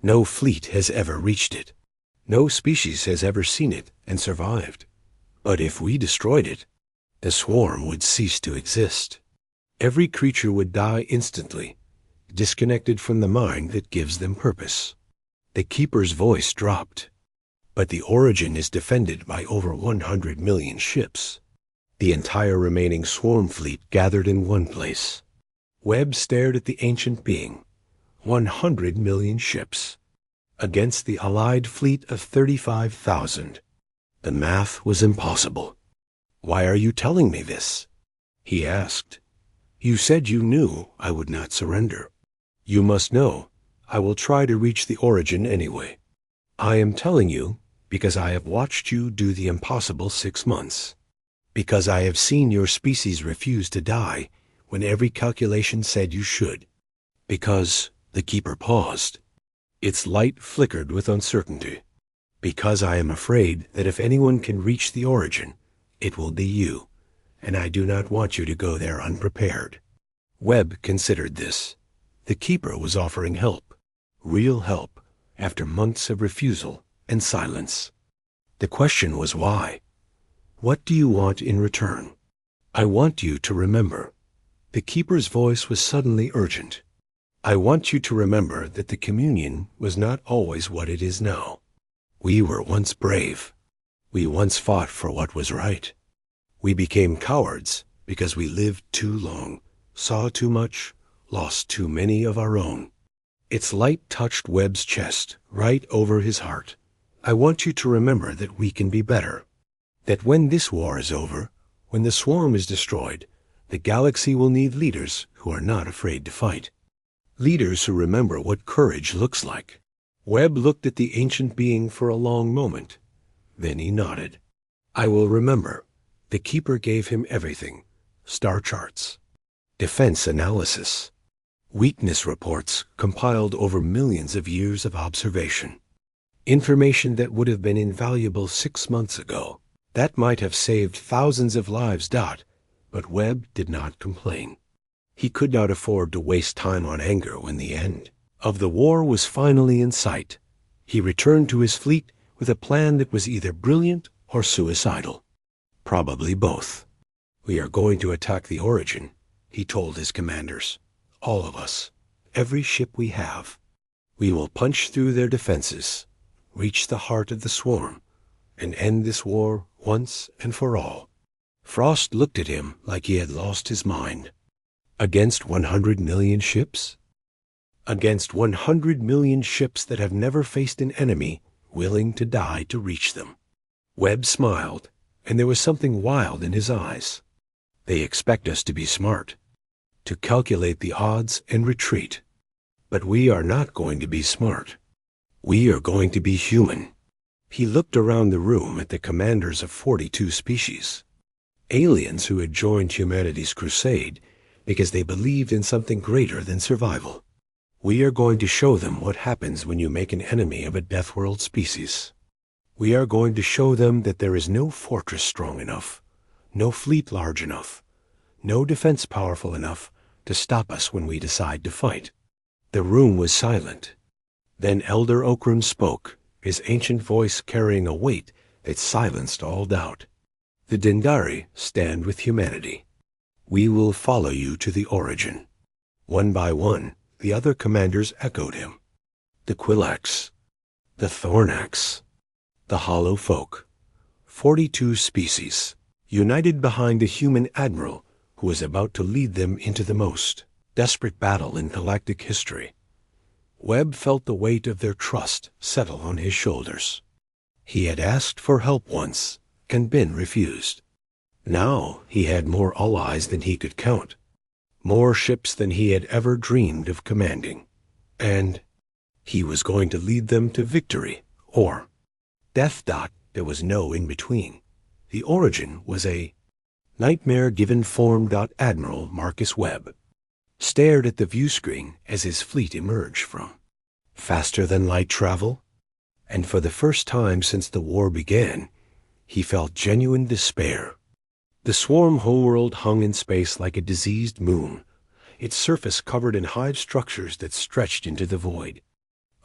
No fleet has ever reached it. No species has ever seen it and survived. But if we destroyed it, the swarm would cease to exist. Every creature would die instantly, disconnected from the mind that gives them purpose. The Keeper's voice dropped. But the Origin is defended by over 100 million ships. The entire remaining swarm fleet gathered in one place. Webb stared at the ancient being. 100 million ships. Against the allied fleet of 35,000. The math was impossible. "Why are you telling me this?" he asked. "You said you knew I would not surrender." "You must know, I will try to reach the origin anyway. I am telling you because I have watched you do the impossible 6 months. Because I have seen your species refuse to die when every calculation said you should. Because," the keeper paused. Its light flickered with uncertainty. "Because I am afraid that if anyone can reach the origin, it will be you, and I do not want you to go there unprepared." Webb considered this. The keeper was offering help. Real help, after months of refusal and silence. The question was why? "What do you want in return?" "I want you to remember." The keeper's voice was suddenly urgent. "I want you to remember that the communion was not always what it is now. We were once brave. We once fought for what was right. We became cowards because we lived too long, saw too much, lost too many of our own." Its light touched Webb's chest, right over his heart. "I want you to remember that we can be better. That when this war is over, when the swarm is destroyed, the galaxy will need leaders who are not afraid to fight. Leaders who remember what courage looks like." Webb looked at the ancient being for a long moment. Then he nodded. "I will remember." The keeper gave him everything. Star charts. Defense analysis. Weakness reports compiled over millions of years of observation. Information that would have been invaluable 6 months ago. That might have saved thousands of lives. But Webb did not complain. He could not afford to waste time on anger when the end of the war was finally in sight. He returned to his fleet with a plan that was either brilliant or suicidal. Probably both. "We are going to attack the origin," he told his commanders. "All of us. Every ship we have. We will punch through their defenses, reach the heart of the swarm, and end this war once and for all." Frost looked at him like he had lost his mind. Against 100 million ships? Against 100 million ships that have never faced an enemy willing to die to reach them. Webb smiled, and there was something wild in his eyes. "They expect us to be smart, to calculate the odds and retreat. But we are not going to be smart. We are going to be human." He looked around the room at the commanders of 42 species. Aliens who had joined humanity's crusade because they believed in something greater than survival. "We are going to show them what happens when you make an enemy of a Deathworld species. We are going to show them that there is no fortress strong enough, no fleet large enough, no defense powerful enough to stop us when we decide to fight." The room was silent. Then Elder Okram spoke, his ancient voice carrying a weight that silenced all doubt. "The Dendari stand with humanity. We will follow you to the origin." One by one, the other commanders echoed him. The Quilax, the Thornax, the Hollow Folk, 42 species, united behind a human admiral who was about to lead them into the most desperate battle in galactic history. Webb felt the weight of their trust settle on his shoulders. He had asked for help once and been refused. Now he had more allies than he could count, more ships than he had ever dreamed of commanding, and he was going to lead them to victory or death. There was no in-between. The origin was a nightmare given form. Admiral Marcus Webb stared at the view screen as his fleet emerged from faster than light travel, and for the first time since the war began, he felt genuine despair. The swarm homeworld hung in space like a diseased moon, its surface covered in hive structures that stretched into the void.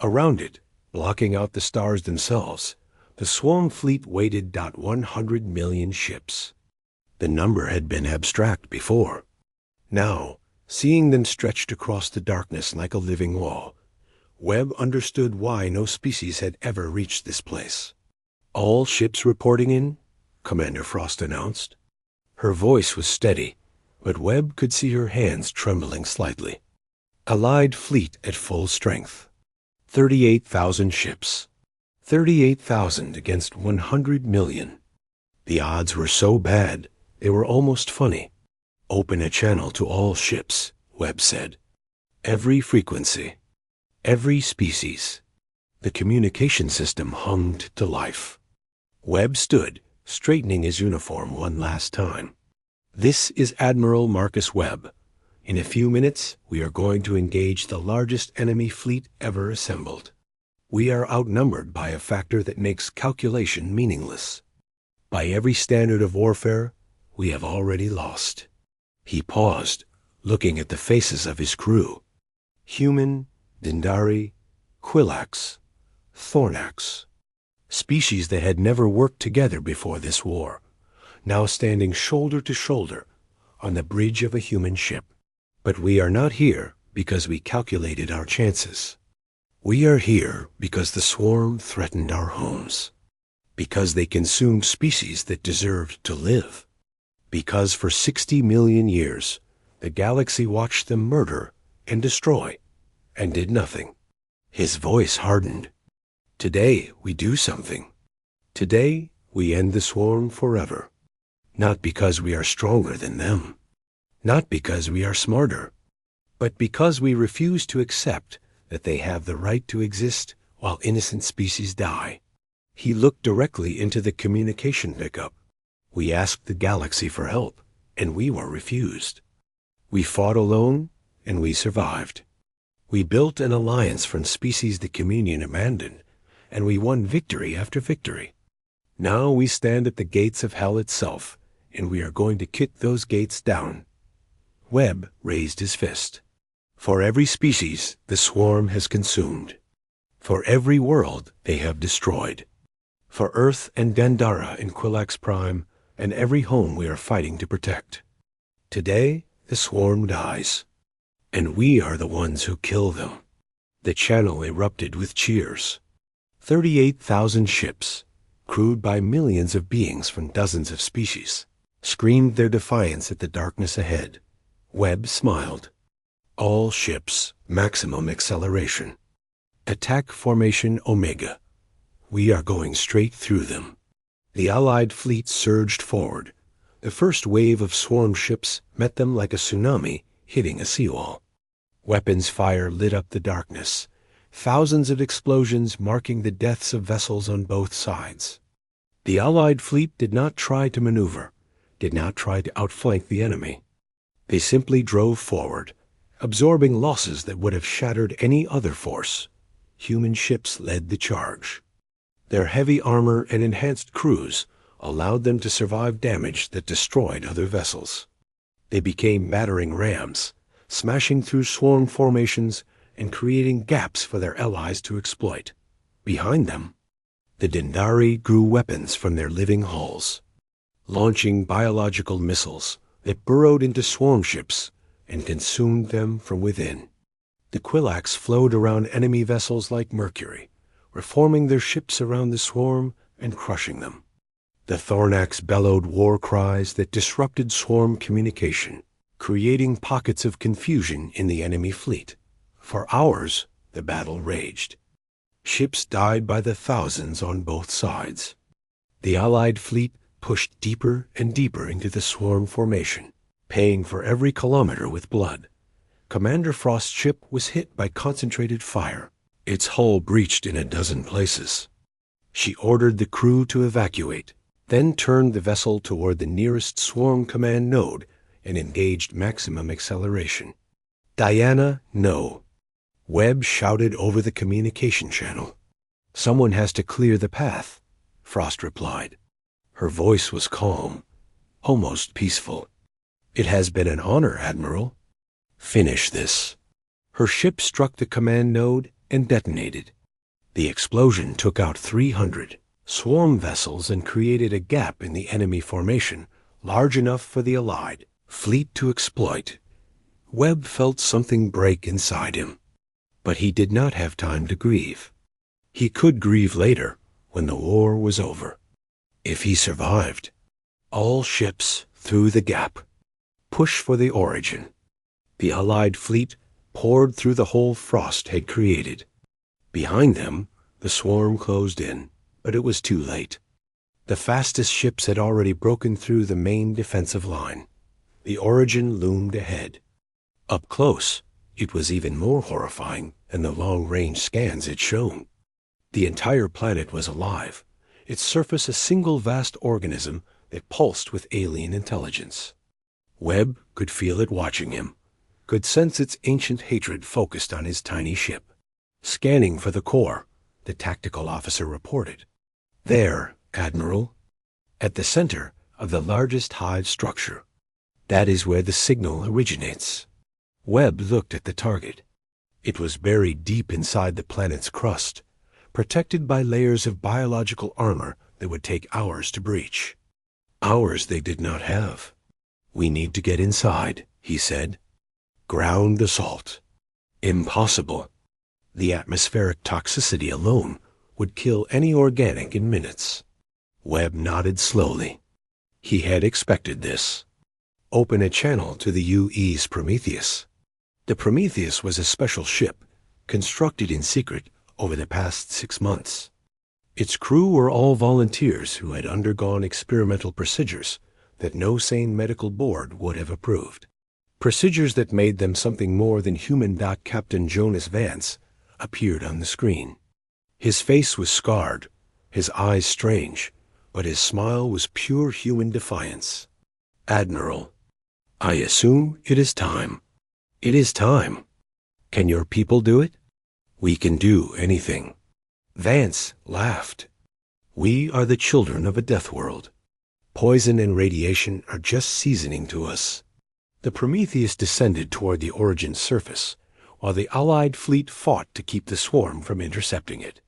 Around it, blocking out the stars themselves, the swarm fleet waited. 100 million ships. The number had been abstract before. Now, seeing them stretched across the darkness like a living wall, Webb understood why no species had ever reached this place. "All ships reporting in," Commander Frost announced. Her voice was steady, but Webb could see her hands trembling slightly. Allied fleet at full strength. 38,000 ships. 38,000 against 100 million. The odds were so bad, they were almost funny. Open a channel to all ships, Webb said. Every frequency. Every species. The communication system hummed to life. Webb stood, straightening his uniform one last time. This is Admiral Marcus Webb. In a few minutes, we are going to engage the largest enemy fleet ever assembled. We are outnumbered by a factor that makes calculation meaningless. By every standard of warfare, we have already lost. He paused, looking at the faces of his crew. Human, Dindari, Quilax, Thornax. Species that had never worked together before this war, now standing shoulder to shoulder on the bridge of a human ship. But we are not here because we calculated our chances. We are here because the swarm threatened our homes. Because they consumed species that deserved to live. Because for 60 million years, the galaxy watched them murder and destroy, and did nothing. His voice hardened. Today we do something. Today we end the swarm forever. Not because we are stronger than them. Not because we are smarter. But because we refuse to accept that they have the right to exist while innocent species die. He looked directly into the communication pickup. We asked the galaxy for help, and we were refused. We fought alone, and we survived. We built an alliance from species the communion abandoned, and we won victory after victory. Now we stand at the gates of hell itself, and we are going to kick those gates down. Webb raised his fist. For every species the swarm has consumed. For every world they have destroyed. For Earth and Dandara in Quilax Prime, and every home we are fighting to protect. Today, the swarm dies. And we are the ones who kill them. The channel erupted with cheers. 38,000 ships, crewed by millions of beings from dozens of species, screamed their defiance at the darkness ahead. Webb smiled. All ships, maximum acceleration. Attack formation Omega. We are going straight through them. The Allied fleet surged forward. The first wave of swarm ships met them like a tsunami hitting a seawall. Weapons fire lit up the darkness, thousands of explosions marking the deaths of vessels on both sides. The Allied fleet did not try to maneuver, did not try to outflank the enemy. They simply drove forward, absorbing losses that would have shattered any other force. Human ships led the charge. Their heavy armor and enhanced crews allowed them to survive damage that destroyed other vessels. They became battering rams, smashing through swarm formations and creating gaps for their allies to exploit. Behind them, the Dindari grew weapons from their living hulls, launching biological missiles that burrowed into swarm ships and consumed them from within. The Quilax flowed around enemy vessels like mercury, reforming their ships around the swarm and crushing them. The Thornax bellowed war cries that disrupted swarm communication, creating pockets of confusion in the enemy fleet. For hours, the battle raged. Ships died by the thousands on both sides. The Allied fleet pushed deeper and deeper into the swarm formation, paying for every kilometer with blood. Commander Frost's ship was hit by concentrated fire. Its hull breached in a dozen places. She ordered the crew to evacuate, then turned the vessel toward the nearest swarm command node and engaged maximum acceleration. Diana, no. Webb shouted over the communication channel. Someone has to clear the path, Frost replied. Her voice was calm, almost peaceful. It has been an honor, Admiral. Finish this. Her ship struck the command node and detonated. The explosion took out 300 swarm vessels and created a gap in the enemy formation large enough for the Allied fleet to exploit. Webb felt something break inside him, but he did not have time to grieve. He could grieve later, when the war was over. If he survived. All ships, through the gap. Push for the origin. The Allied fleet poured through the hole Frost had created. Behind them, the swarm closed in, but it was too late. The fastest ships had already broken through the main defensive line. The origin loomed ahead. Up close, it was even more horrifying than the long-range scans had shown. The entire planet was alive, its surface a single vast organism that pulsed with alien intelligence. Webb could feel it watching him, could sense its ancient hatred focused on his tiny ship. Scanning for the core, the tactical officer reported. There, Admiral, at the center of the largest hive structure. That is where the signal originates. Webb looked at the target. It was buried deep inside the planet's crust, protected by layers of biological armor that would take hours to breach. Hours they did not have. "We need to get inside," he said. "Ground assault. Impossible. The atmospheric toxicity alone would kill any organic in minutes." Webb nodded slowly. He had expected this. Open a channel to the UE's Prometheus. The Prometheus was a special ship, constructed in secret over the past 6 months. Its crew were all volunteers who had undergone experimental procedures that no sane medical board would have approved. Procedures that made them something more than human. Captain Jonas Vance appeared on the screen. His face was scarred, his eyes strange, but his smile was pure human defiance. "Admiral, I assume it is time." "It is time. Can your people do it?" "We can do anything." Vance laughed. "We are the children of a death world. Poison and radiation are just seasoning to us." The Prometheus descended toward the origin's surface, while the Allied fleet fought to keep the swarm from intercepting it.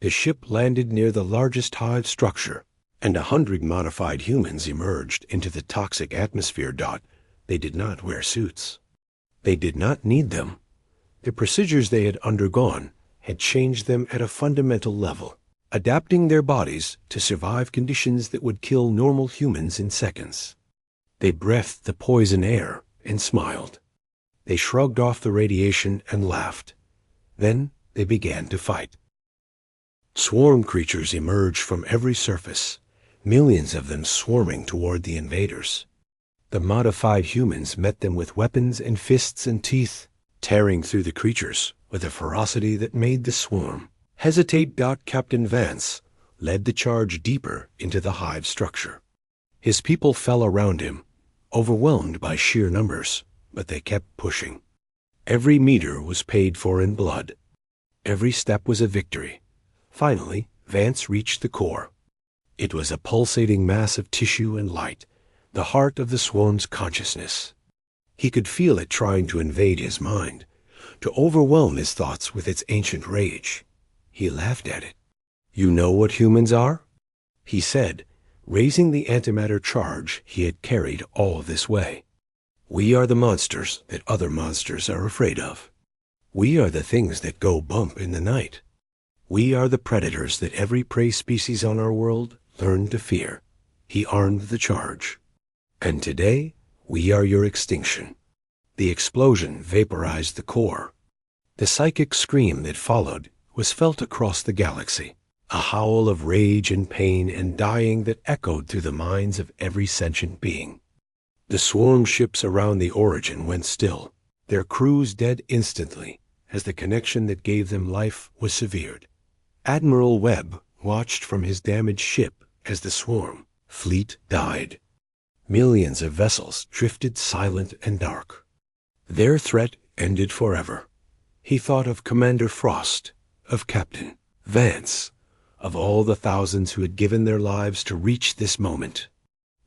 The ship landed near the largest hive structure, and 100 modified humans emerged into the toxic atmosphere. They did not wear suits. They did not need them. The procedures they had undergone had changed them at a fundamental level, adapting their bodies to survive conditions that would kill normal humans in seconds. They breathed the poison air and smiled. They shrugged off the radiation and laughed. Then they began to fight. Swarm creatures emerged from every surface, millions of them swarming toward the invaders. The modified humans met them with weapons and fists and teeth, tearing through the creatures with a ferocity that made the swarm hesitate. Captain Vance led the charge deeper into the hive structure. His people fell around him, overwhelmed by sheer numbers, but they kept pushing. Every meter was paid for in blood. Every step was a victory. Finally, Vance reached the core. It was a pulsating mass of tissue and light, the heart of the swarm's consciousness. He could feel it trying to invade his mind, to overwhelm his thoughts with its ancient rage. He laughed at it. "You know what humans are?" he said, raising the antimatter charge he had carried all this way. "We are the monsters that other monsters are afraid of. We are the things that go bump in the night. We are the predators that every prey species on our world learned to fear." He armed the charge. "And today, we are your extinction." The explosion vaporized the core. The psychic scream that followed was felt across the galaxy, a howl of rage and pain and dying that echoed through the minds of every sentient being. The swarm ships around the origin went still, their crews dead instantly, as the connection that gave them life was severed. Admiral Webb watched from his damaged ship as the swarm fleet died. Millions of vessels drifted silent and dark. Their threat ended forever. He thought of Commander Frost, of Captain Vance, of all the thousands who had given their lives to reach this moment.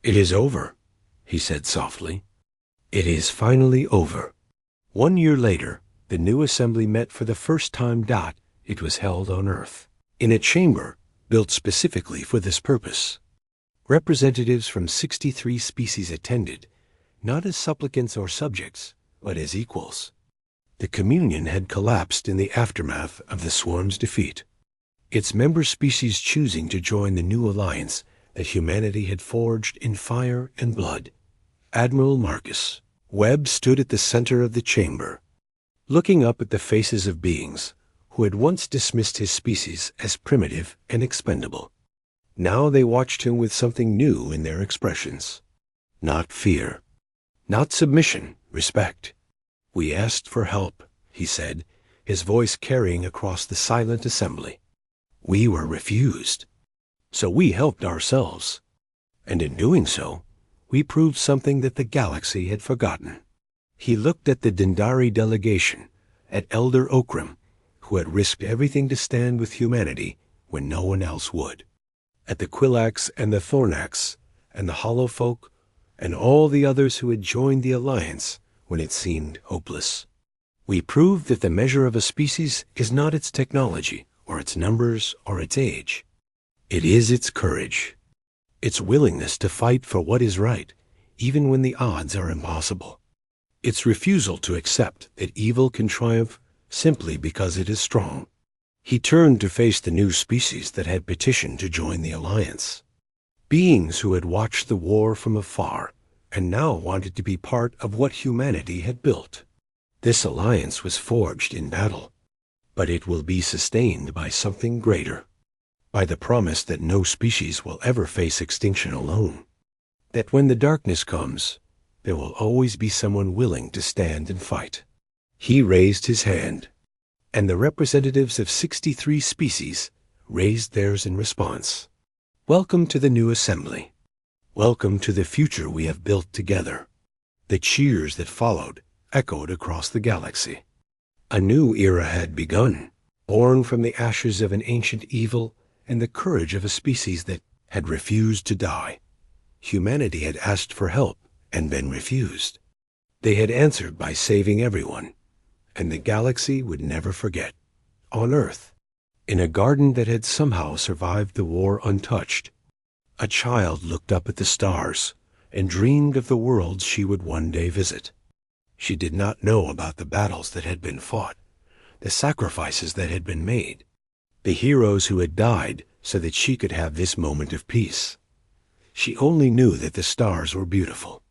"It is over," he said softly. "It is finally over." 1 year later, the new assembly met for the first time. It was held on Earth, in a chamber built specifically for this purpose. Representatives from 63 species attended, not as supplicants or subjects, but as equals. The communion had collapsed in the aftermath of the swarm's defeat, its member species choosing to join the new alliance that humanity had forged in fire and blood. Admiral Marcus Webb stood at the center of the chamber, looking up at the faces of beings who had once dismissed his species as primitive and expendable. Now they watched him with something new in their expressions. Not fear, not submission, respect. "We asked for help," he said, his voice carrying across the silent assembly. "We were refused. So we helped ourselves. And in doing so, we proved something that the galaxy had forgotten." He looked at the Dendari delegation, at Elder Okrim, who had risked everything to stand with humanity when no one else would, at the Quilax and the Thornax, and the Hollowfolk, and all the others who had joined the Alliance when it seemed hopeless. "We proved that the measure of a species is not its technology, or its numbers, or its age. It is its courage, its willingness to fight for what is right, even when the odds are impossible. Its refusal to accept that evil can triumph simply because it is strong." He turned to face the new species that had petitioned to join the Alliance. Beings who had watched the war from afar and now wanted to be part of what humanity had built. This alliance was forged in battle, but it will be sustained by something greater, by the promise that no species will ever face extinction alone, that when the darkness comes, there will always be someone willing to stand and fight. He raised his hand, and the representatives of 63 species raised theirs in response. "Welcome to the new assembly. Welcome to the future we have built together." The cheers that followed echoed across the galaxy. A new era had begun, born from the ashes of an ancient evil and the courage of a species that had refused to die. Humanity had asked for help and been refused. They had answered by saving everyone, and the galaxy would never forget. On Earth, in a garden that had somehow survived the war untouched, a child looked up at the stars and dreamed of the worlds she would one day visit. She did not know about the battles that had been fought, the sacrifices that had been made, the heroes who had died so that she could have this moment of peace. She only knew that the stars were beautiful,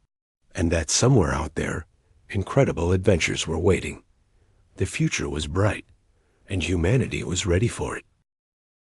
and that somewhere out there, incredible adventures were waiting. The future was bright, and humanity was ready for it.